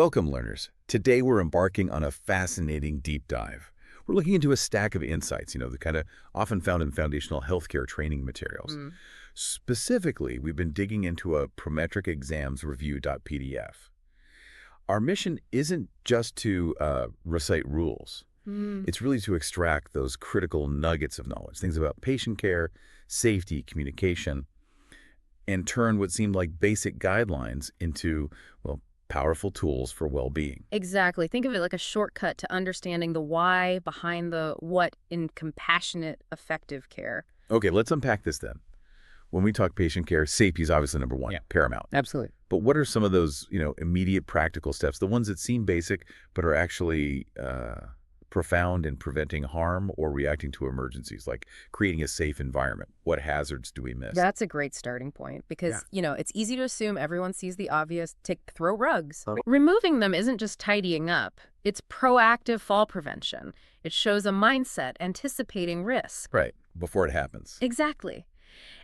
Welcome, learners. Today we're embarking on a fascinating deep dive. We're looking into a stack of insights, the kind of often found in foundational healthcare training materials. Mm. Specifically, we've been digging into a Prometric Exams Review.pdf. Our mission isn't just to recite rules. Mm. It's really to extract those critical nuggets of knowledge, things about patient care, safety, communication, and turn what seemed like basic guidelines into, well, powerful tools for well-being. Exactly. Think of it like a shortcut to understanding the why behind the what in compassionate, effective care. Okay, let's unpack this then. When we talk patient care, safety is obviously number one, paramount. Absolutely. But what are some of those, immediate practical steps, the ones that seem basic but are actually profound in preventing harm or reacting to emergencies, like creating a safe environment? What hazards do we miss? That's a great starting point because, it's easy to assume everyone sees the obvious, throw rugs. Removing them isn't just tidying up. It's proactive fall prevention. It shows a mindset anticipating risk. Right, before it happens. Exactly.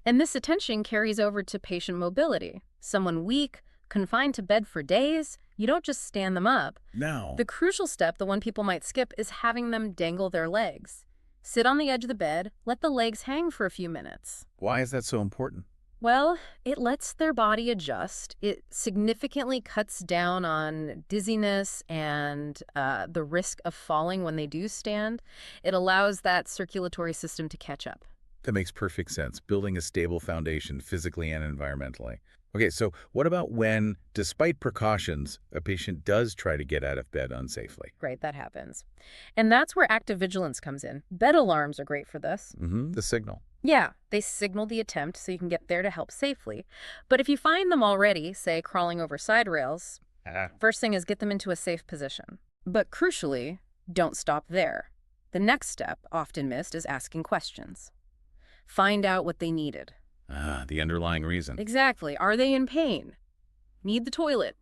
And this attention carries over to patient mobility. Someone weak, confined to bed for days, you don't just stand them up. No. The crucial step, the one people might skip, is having them dangle their legs. Sit on the edge of the bed, let the legs hang for a few minutes. Why is that so important? Well, it lets their body adjust. It significantly cuts down on dizziness and the risk of falling when they do stand. It allows that circulatory system to catch up. That makes perfect sense, building a stable foundation physically and environmentally. Okay, so what about when, despite precautions, a patient does try to get out of bed unsafely? Right, that happens. And that's where active vigilance comes in. Bed alarms are great for this. The signal. Yeah, they signal the attempt so you can get there to help safely. But if you find them already, say crawling over side rails, first thing is get them into a safe position. But crucially, don't stop there. The next step, often missed, is asking questions. Find out what they needed. The underlying reason. Exactly. Are they in pain? Need the toilet?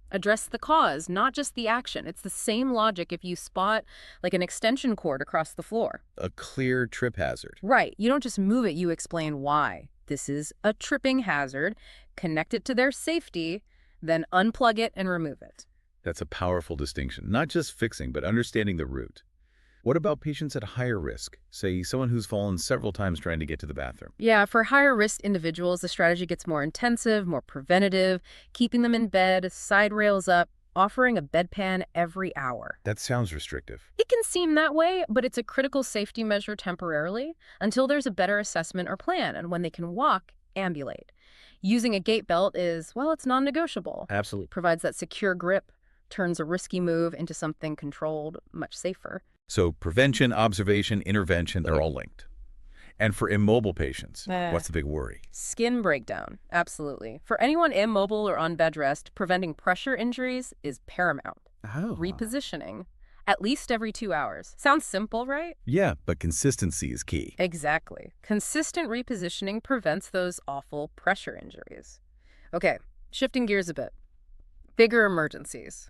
Address the cause, not just the action. It's the same logic if you spot like an extension cord across the floor. A clear trip hazard. Right. You don't just move it, you explain why. This is a tripping hazard. Connect it to their safety, then unplug it and remove it. That's a powerful distinction. Not just fixing, but understanding the root. What about patients at higher risk? Say, someone who's fallen several times trying to get to the bathroom. Yeah, for higher risk individuals, the strategy gets more intensive, more preventative, keeping them in bed, side rails up, offering a bedpan every hour. That sounds restrictive. It can seem that way, but it's a critical safety measure temporarily until there's a better assessment or plan, and when they can walk, ambulate. Using a gait belt is, well, it's non-negotiable. Absolutely. Provides that secure grip, turns a risky move into something controlled, much safer. So prevention, observation, intervention, they're all linked. And for immobile patients, what's the big worry? Skin breakdown, absolutely. For anyone immobile or on bed rest, preventing pressure injuries is paramount. Oh. Repositioning, at least every 2 hours. Sounds simple, right? Yeah, but consistency is key. Exactly. Consistent repositioning prevents those awful pressure injuries. Okay, shifting gears a bit. Bigger emergencies.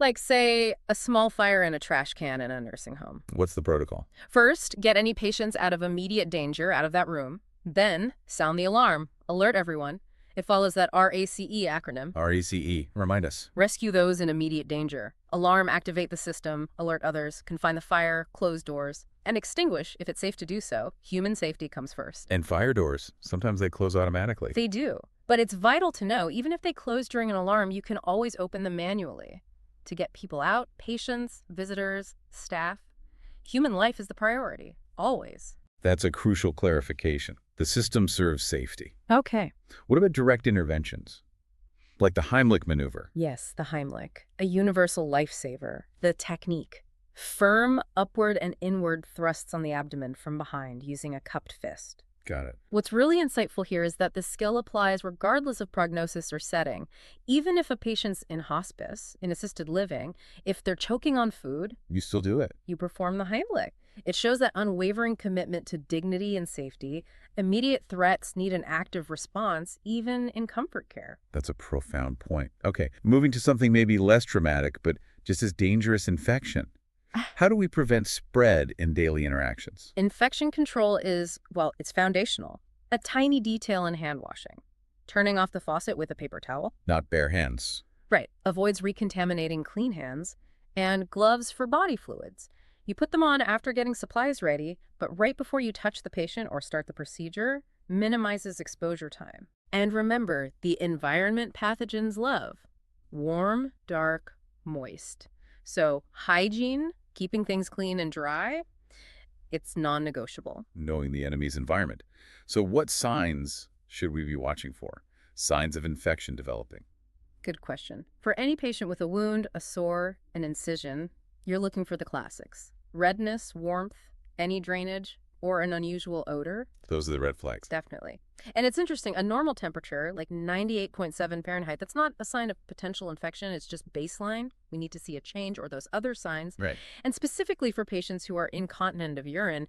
Like, say, a small fire in a trash can in a nursing home. What's the protocol? First, get any patients out of immediate danger out of that room. Then, sound the alarm. Alert everyone. It follows that RACE acronym. RACE. Remind us. Rescue those in immediate danger. Alarm, activate the system, alert others, confine the fire, close doors, and extinguish if it's safe to do so. Human safety comes first. And fire doors, sometimes they close automatically. They do. But it's vital to know, even if they close during an alarm, you can always open them manually. To get people out, patients, visitors, staff, human life is the priority, always. That's a crucial clarification. The system serves safety. Okay. What about direct interventions? Like the Heimlich maneuver? Yes, the Heimlich, a universal lifesaver. The technique. Firm upward and inward thrusts on the abdomen from behind using a cupped fist. Got it. What's really insightful here is that this skill applies regardless of prognosis or setting. Even if a patient's in hospice, in assisted living, if they're choking on food, You still do it. you perform the Heimlich. It shows that unwavering commitment to dignity and safety. Immediate threats need an active response, even in comfort care. That's a profound point. Okay, moving to something maybe less traumatic, but just as dangerous: infection. How do we prevent spread in daily interactions? Infection control is, well, it's foundational. A tiny detail in hand washing. Turning off the faucet with a paper towel. Not bare hands. Right. Avoids recontaminating clean hands. And gloves for body fluids. You put them on after getting supplies ready, but right before you touch the patient or start the procedure, minimizes exposure time. And remember, the environment pathogens love: warm, dark, moist. So hygiene, keeping things clean and dry, it's non-negotiable. Knowing the enemy's environment. So what signs should we be watching for? Signs of infection developing. Good question. For any patient with a wound, a sore, an incision, you're looking for the classics: redness, warmth, any drainage, or an unusual odor. Those are the red flags. Definitely. And it's interesting, a normal temperature, like 98.7 Fahrenheit, that's not a sign of potential infection, it's just baseline. We need to see a change or those other signs. Right. And specifically for patients who are incontinent of urine,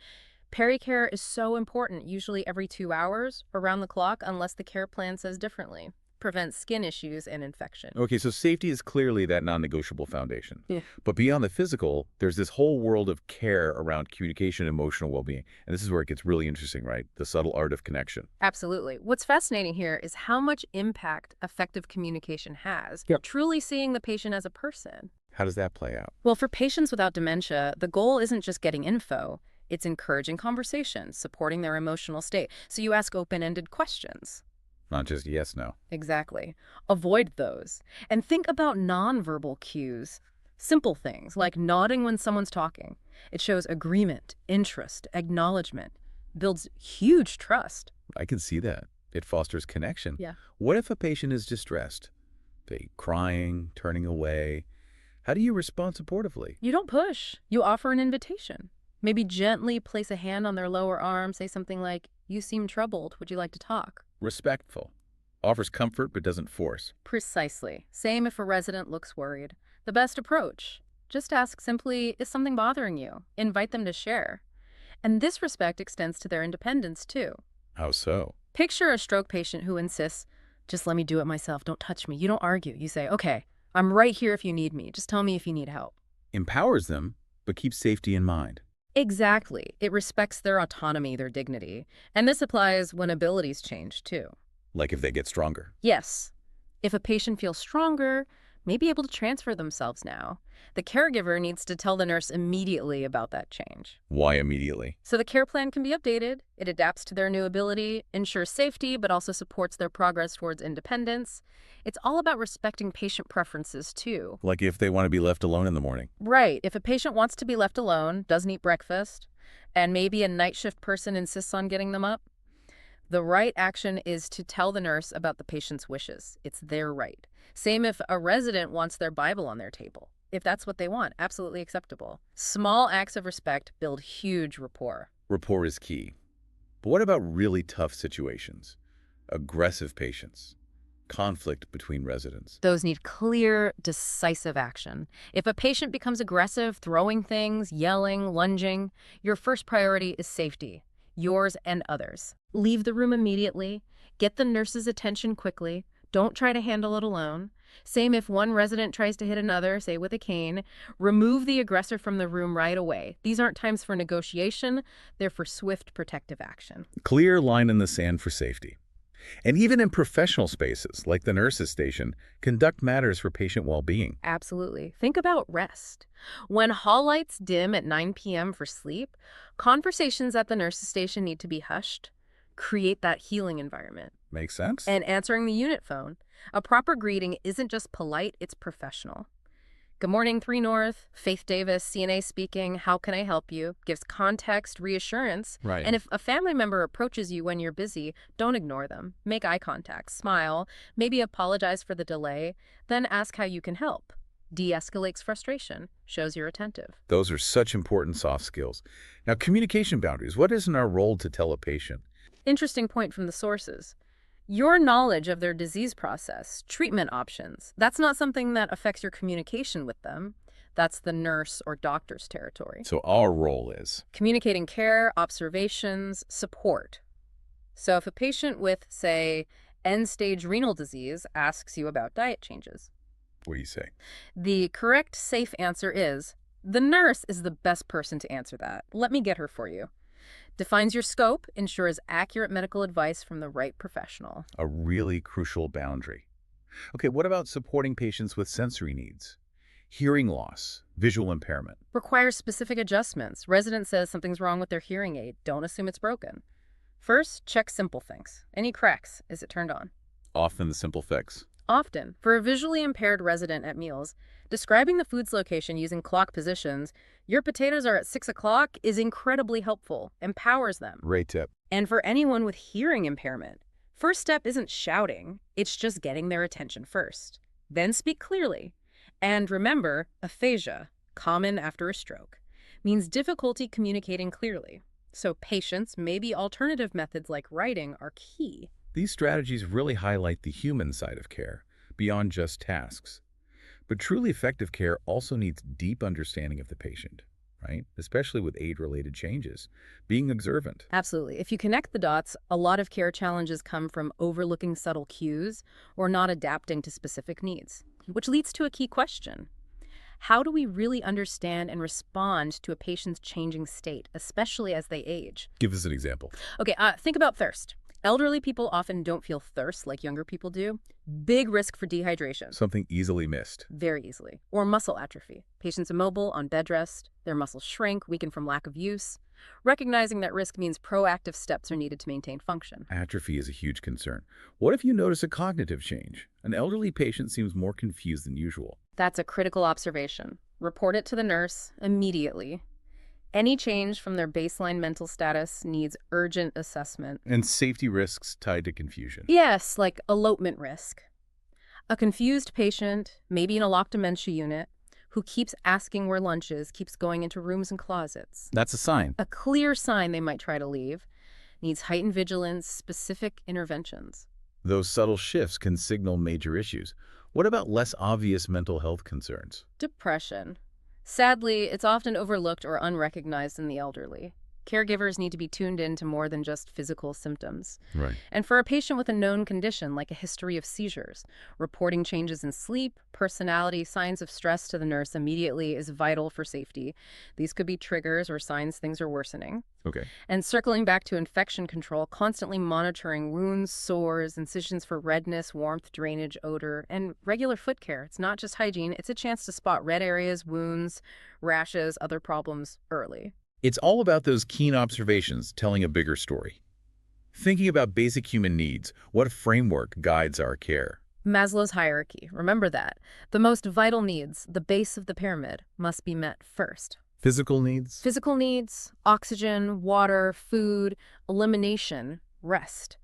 pericare is so important, usually every 2 hours, around the clock, unless the care plan says differently. Prevents skin issues and infection. Okay, so safety is clearly that non-negotiable foundation. Yeah. But beyond the physical, there's this whole world of care around communication and emotional well-being. And this is where it gets really interesting, right? The subtle art of connection. Absolutely. What's fascinating here is how much impact effective communication has. Yep. Truly seeing the patient as a person. How does that play out? Well, for patients without dementia, the goal isn't just getting info. It's encouraging conversation, supporting their emotional state. So you ask open-ended questions. Not just yes, no. Exactly. Avoid those. And think about nonverbal cues. Simple things like nodding when someone's talking. It shows agreement, interest, acknowledgement. Builds huge trust. I can see that. It fosters connection. Yeah. What if a patient is distressed? They crying, turning away. How do you respond supportively? You don't push. You offer an invitation. Maybe gently place a hand on their lower arm. Say something like, "You seem troubled. Would you like to talk?" Respectful. Offers comfort but doesn't force. Precisely. Same if a resident looks worried. The best approach: just ask simply, "Is something bothering you?" Invite them to share. And this respect extends to their independence, too. How so? Picture a stroke patient who insists, "Just let me do it myself. Don't touch me." You don't argue. You say, "Okay, I'm right here if you need me. Just tell me if you need help." Empowers them, but keeps safety in mind. Exactly. It respects their autonomy, their dignity. And this applies when abilities change, too. Like if they get stronger. Yes. If a patient feels stronger, may be able to transfer themselves now. The caregiver needs to tell the nurse immediately about that change. Why immediately? So the care plan can be updated. It adapts to their new ability, ensures safety, but also supports their progress towards independence. It's all about respecting patient preferences, too. Like if they want to be left alone in the morning. Right. If a patient wants to be left alone, doesn't eat breakfast, and maybe a night shift person insists on getting them up, the right action is to tell the nurse about the patient's wishes. It's their right. Same if a resident wants their Bible on their table. If that's what they want, absolutely acceptable. Small acts of respect build huge rapport. Rapport is key. But what about really tough situations? Aggressive patients. Conflict between residents. Those need clear, decisive action. If a patient becomes aggressive, throwing things, yelling, lunging, your first priority is safety, yours and others. Leave the room immediately. Get the nurse's attention quickly. Don't try to handle it alone. Same if one resident tries to hit another, say with a cane. Remove the aggressor from the room right away. These aren't times for negotiation. They're for swift protective action. Clear line in the sand for safety. And even in professional spaces, like the nurse's station, conduct matters for patient well-being. Absolutely. Think about rest. When hall lights dim at 9 p.m. for sleep, conversations at the nurse's station need to be hushed. Create that healing environment. Makes sense? And answering the unit phone. A proper greeting isn't just polite, it's professional. "Good morning, 3 North. Faith Davis, CNA speaking. How can I help you?" Gives context, reassurance. Right. And if a family member approaches you when you're busy, don't ignore them. Make eye contact, smile, maybe apologize for the delay, then ask how you can help. De-escalates frustration, shows you're attentive. Those are such important soft skills. Now, communication boundaries. What is in our role to tell a patient? Interesting point from the sources. Your knowledge of their disease process, treatment options, that's not something that affects your communication with them. That's the nurse or doctor's territory. So our role is? Communicating care, observations, support. So if a patient with, say, end-stage renal disease asks you about diet changes, What do you say? the correct, safe answer is, the nurse is the best person to answer that. Let me get her for you. Defines your scope, ensures accurate medical advice from the right professional. A really crucial boundary. Okay, what about supporting patients with sensory needs? Hearing loss, visual impairment. Requires specific adjustments. Resident says something's wrong with their hearing aid. Don't assume it's broken. First, check simple things. Any cracks? Is it turned on? Often the simple fix. Often, for a visually impaired resident at meals, describing the food's location using clock positions, your potatoes are at 6 o'clock, is incredibly helpful, empowers them. Great tip. And for anyone with hearing impairment, first step isn't shouting, it's just getting their attention first. Then speak clearly. And remember, aphasia, common after a stroke, means difficulty communicating clearly. So patience, maybe alternative methods like writing, are key. These strategies really highlight the human side of care, beyond just tasks. But truly effective care also needs deep understanding of the patient, right? Especially with aid-related changes. Being observant. Absolutely. If you connect the dots, a lot of care challenges come from overlooking subtle cues or not adapting to specific needs, which leads to a key question. How do we really understand and respond to a patient's changing state, especially as they age? Give us an example. Okay, think about thirst. Elderly people often don't feel thirst like younger people do. Big risk for dehydration. Something easily missed. Very easily. Or muscle atrophy. Patients immobile, on bed rest, their muscles shrink, weaken from lack of use. Recognizing that risk means proactive steps are needed to maintain function. Atrophy is a huge concern. What if you notice a cognitive change? An elderly patient seems more confused than usual. That's a critical observation. Report it to the nurse immediately. Any change from their baseline mental status needs urgent assessment. And safety risks tied to confusion. Yes, like elopement risk. A confused patient, maybe in a locked dementia unit, who keeps asking where lunch is, keeps going into rooms and closets. That's a sign. A clear sign they might try to leave. Needs heightened vigilance, specific interventions. Those subtle shifts can signal major issues. What about less obvious mental health concerns? Depression. Sadly, it's often overlooked or unrecognized in the elderly. Caregivers need to be tuned in to more than just physical symptoms. Right. And for a patient with a known condition, like a history of seizures, reporting changes in sleep, personality, signs of stress to the nurse immediately is vital for safety. These could be triggers or signs things are worsening. Okay. And circling back to infection control, constantly monitoring wounds, sores, incisions for redness, warmth, drainage, odor, and regular foot care. It's not just hygiene, it's a chance to spot red areas, wounds, rashes, other problems early. It's all about those keen observations telling a bigger story. Thinking about basic human needs, what framework guides our care? Maslow's hierarchy, remember that. The most vital needs, the base of the pyramid, must be met first. Physical needs? Physical needs, oxygen, water, food, elimination, rest.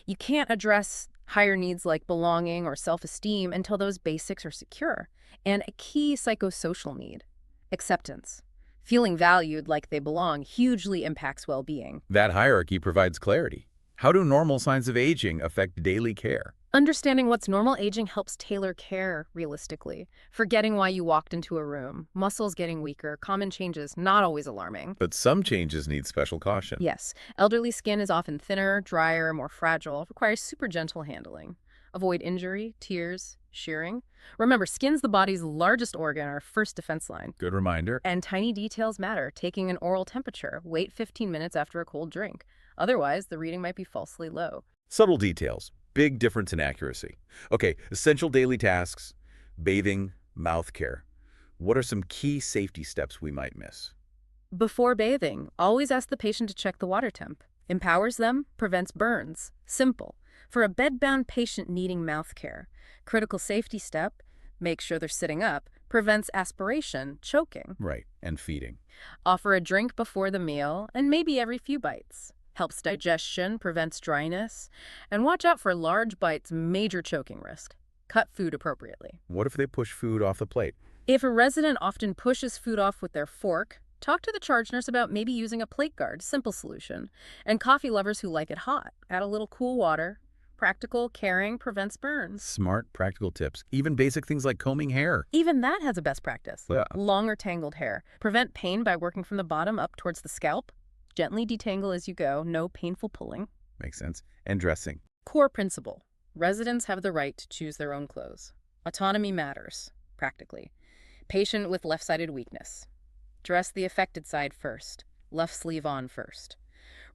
You can't address higher needs like belonging or self-esteem until those basics are secure. And a key psychosocial need, acceptance. Feeling valued like they belong hugely impacts well-being. That hierarchy provides clarity. How do normal signs of aging affect daily care? Understanding what's normal aging helps tailor care realistically. Forgetting why you walked into a room, muscles getting weaker, common changes, not always alarming. But some changes need special caution. Yes, elderly skin is often thinner, drier, more fragile, requires super gentle handling. Avoid injury, tears, shearing. Remember, skin's the body's largest organ, our first defense line. Good reminder. And tiny details matter. Taking an oral temperature, wait 15 minutes after a cold drink. Otherwise, the reading might be falsely low. Subtle details. Big difference in accuracy. Okay, essential daily tasks, bathing, mouth care. What are some key safety steps we might miss? Before bathing, always ask the patient to check the water temp. Empowers them, prevents burns. Simple. For a bedbound patient needing mouth care, critical safety step, make sure they're sitting up, prevents aspiration, choking. Right, and feeding. Offer a drink before the meal and maybe every few bites. Helps digestion, prevents dryness. And watch out for large bites, major choking risk. Cut food appropriately. What if they push food off the plate? If a resident often pushes food off with their fork, talk to the charge nurse about maybe using a plate guard, simple solution. And coffee lovers who like it hot, add a little cool water. Practical, caring, prevents burns. Smart, practical tips. Even basic things like combing hair. Even that has a best practice. Yeah. Long or tangled hair. Prevent pain by working from the bottom up towards the scalp. Gently detangle as you go, no painful pulling. Makes sense. And dressing. Core principle. Residents have the right to choose their own clothes. Autonomy matters, practically. Patient with left-sided weakness. Dress the affected side first. Left sleeve on first.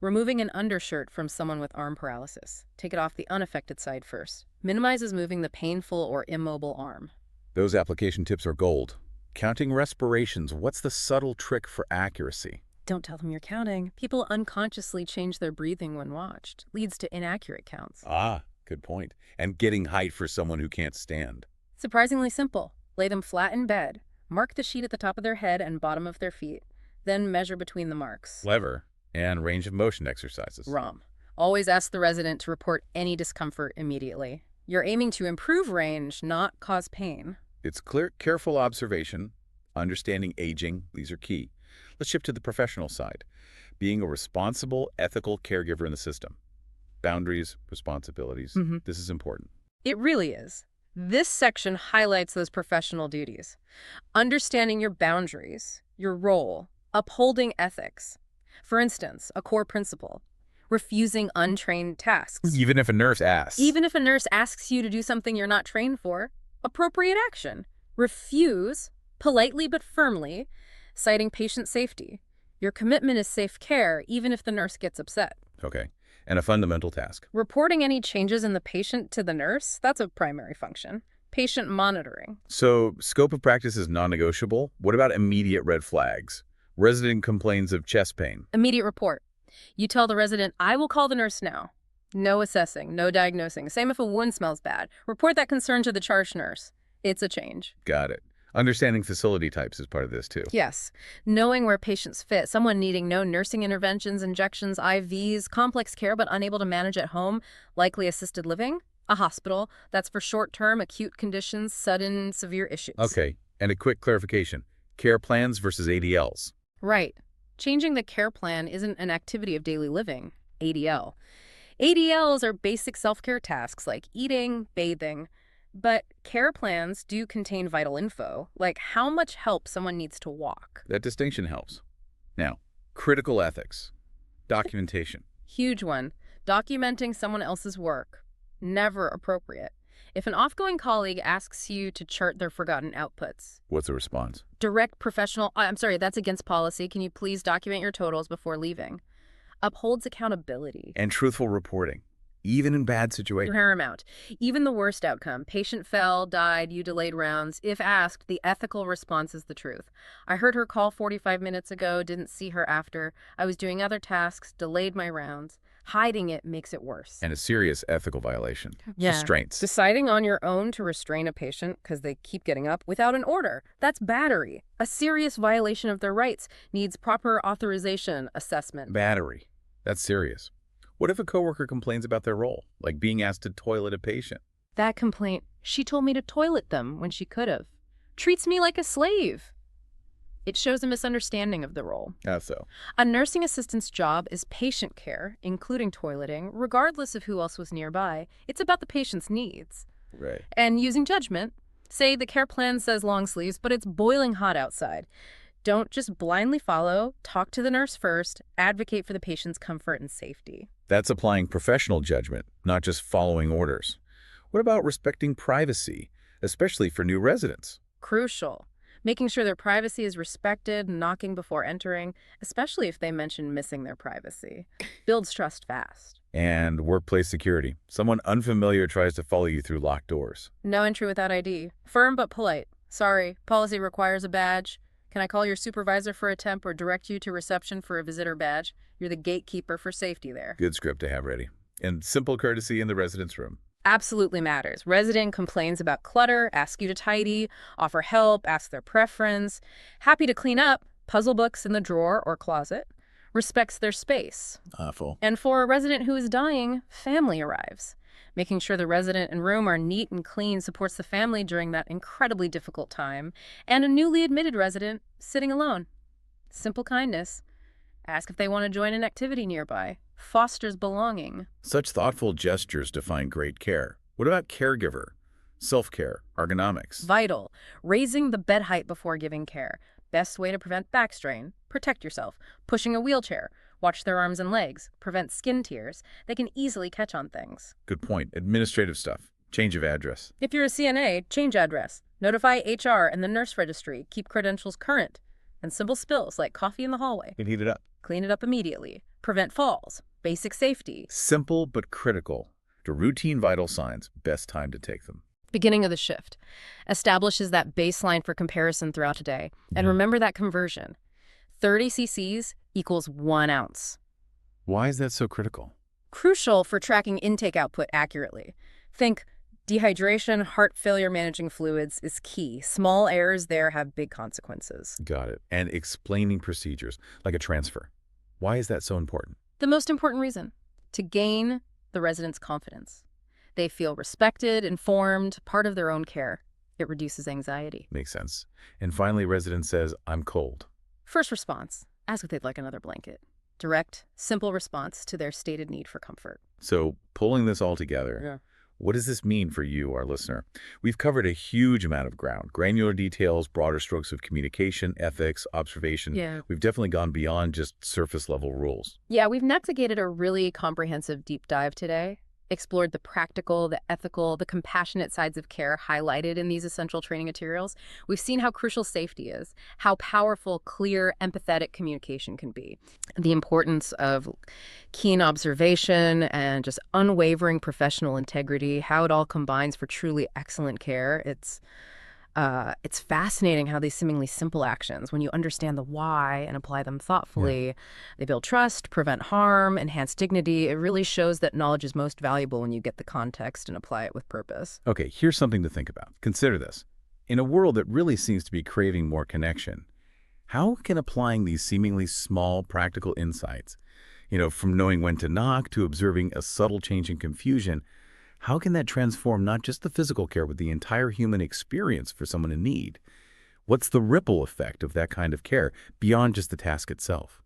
Removing an undershirt from someone with arm paralysis. Take it off the unaffected side first. Minimizes moving the painful or immobile arm. Those application tips are gold. Counting respirations, what's the subtle trick for accuracy? Don't tell them you're counting. People unconsciously change their breathing when watched. Leads to inaccurate counts. Ah, good point. And getting height for someone who can't stand. Surprisingly simple. Lay them flat in bed. Mark the sheet at the top of their head and bottom of their feet. Then measure between the marks. Clever. And range of motion exercises. ROM. Always ask the resident to report any discomfort immediately. You're aiming to improve range, not cause pain. It's clear, careful observation, understanding aging, these are key. Let's shift to the professional side. Being a responsible, ethical caregiver in the system. Boundaries, responsibilities, this is important. It really is. This section highlights those professional duties. Understanding your boundaries, your role, upholding ethics. For instance, a core principle, refusing untrained tasks. Even if a nurse asks. Even if a nurse asks you to do something you're not trained for, appropriate action. Refuse, politely but firmly, citing patient safety. Your commitment is safe care, even if the nurse gets upset. Okay. And a fundamental task. Reporting any changes in the patient to the nurse, that's a primary function. Patient monitoring. So, scope of practice is non-negotiable. What about immediate red flags? Resident complains of chest pain. Immediate report. You tell the resident, I will call the nurse now. No assessing, no diagnosing. Same if a wound smells bad. Report that concern to the charge nurse. It's a change. Got it. Understanding facility types is part of this too. Yes. Knowing where patients fit. Someone needing no nursing interventions, injections, IVs, complex care but unable to manage at home, likely assisted living. A hospital. That's for short-term, acute conditions, sudden, severe issues. Okay. And a quick clarification. Care plans versus ADLs. Right. Changing the care plan isn't an activity of daily living. ADL. ADLs are basic self-care tasks like eating, bathing. But care plans do contain vital info, like how much help someone needs to walk. That distinction helps. Now, critical ethics. Documentation. Huge one. Documenting someone else's work. Never appropriate. If an off-going colleague asks you to chart their forgotten outputs. What's the response? Direct professional, I'm sorry, that's against policy. Can you please document your totals before leaving? Upholds accountability. And truthful reporting. Even in bad situations. Paramount. Even the worst outcome. Patient fell, died, you delayed rounds. If asked, the ethical response is the truth. I heard her call 45 minutes ago, didn't see her after. I was doing other tasks, delayed my rounds. Hiding it makes it worse. And a serious ethical violation. Yeah. Restraints. Deciding on your own to restrain a patient because they keep getting up without an order. That's battery. A serious violation of their rights. Needs proper authorization assessment. Battery. That's serious. What if a coworker complains about their role, like being asked to toilet a patient? That complaint, she told me to toilet them when she could have. Treats me like a slave. It shows a misunderstanding of the role. How so? A nursing assistant's job is patient care, including toileting, regardless of who else was nearby. It's about the patient's needs. Right. And using judgment. Say the care plan says long sleeves, but it's boiling hot outside. Don't just blindly follow. Talk to the nurse first. Advocate for the patient's comfort and safety. That's applying professional judgment, not just following orders. What about respecting privacy, especially for new residents? Crucial. Making sure their privacy is respected, knocking before entering, especially if they mention missing their privacy. Builds trust fast. And workplace security. Someone unfamiliar tries to follow you through locked doors. No entry without ID. Firm but polite. Sorry, policy requires a badge. Can I call your supervisor for a temp or direct you to reception for a visitor badge? You're the gatekeeper for safety there. Good script to have ready. And simple courtesy in the resident's room. Absolutely matters. Resident complains about clutter, ask you to tidy, offer help, ask their preference. Happy to clean up, puzzle books in the drawer or closet. Respects their space. Awful. And for a resident who is dying, family arrives. Making sure the resident and room are neat and clean supports the family during that incredibly difficult time. And a newly admitted resident sitting alone. Simple kindness. Ask if they want to join an activity nearby. Fosters belonging. Such thoughtful gestures define great care. What about caregiver? Self-care, ergonomics. Vital. Raising the bed height before giving care. Best way to prevent back strain. Protect yourself. Pushing a wheelchair. Watch their arms and legs. Prevent skin tears. They can easily catch on things. Good point. Administrative stuff. Change of address. If you're a CNA, change address. Notify HR and the nurse registry. Keep credentials current. And simple spills like coffee in the hallway. And heat it up. Clean it up immediately. prevent falls, basic safety. Simple but critical. To routine vital signs, best time to take them. Beginning of the shift establishes that baseline for comparison throughout the day. And Yeah. remember that conversion. 30 cc's equals 1 ounce. Why is that so critical? Crucial for tracking intake output accurately. Think dehydration, heart failure managing fluids is key. Small errors there have big consequences. Got it. And explaining procedures, like a transfer. Why is that so important? The most important reason, to gain the residents' confidence. They feel respected, informed, part of their own care. It reduces anxiety. Makes sense. And finally, resident says, I'm cold. First response, ask if they'd like another blanket. Direct, simple response to their stated need for comfort. So pulling this all together, Yeah. what does this mean for you, our listener? We've covered a huge amount of ground. Granular details, broader strokes of communication, ethics, observation. Yeah. We've definitely gone beyond just surface-level rules. Yeah, we've navigated a really comprehensive deep dive today, explored the practical, the ethical, the compassionate sides of care highlighted in these essential training materials. We've seen how crucial safety is, how powerful, clear, empathetic communication can be, the importance of keen observation and just unwavering professional integrity, how it all combines for truly excellent care. It's fascinating how these seemingly simple actions, when you understand the why and apply them thoughtfully, they build trust, prevent harm, enhance dignity. It really shows that knowledge is most valuable when you get the context and apply it with purpose. Okay, here's something to think about. Consider this. In a world that really seems to be craving more connection, how can applying these seemingly small practical insights, from knowing when to knock to observing a subtle change in confusion, how can that transform not just the physical care, but the entire human experience for someone in need? What's the ripple effect of that kind of care beyond just the task itself?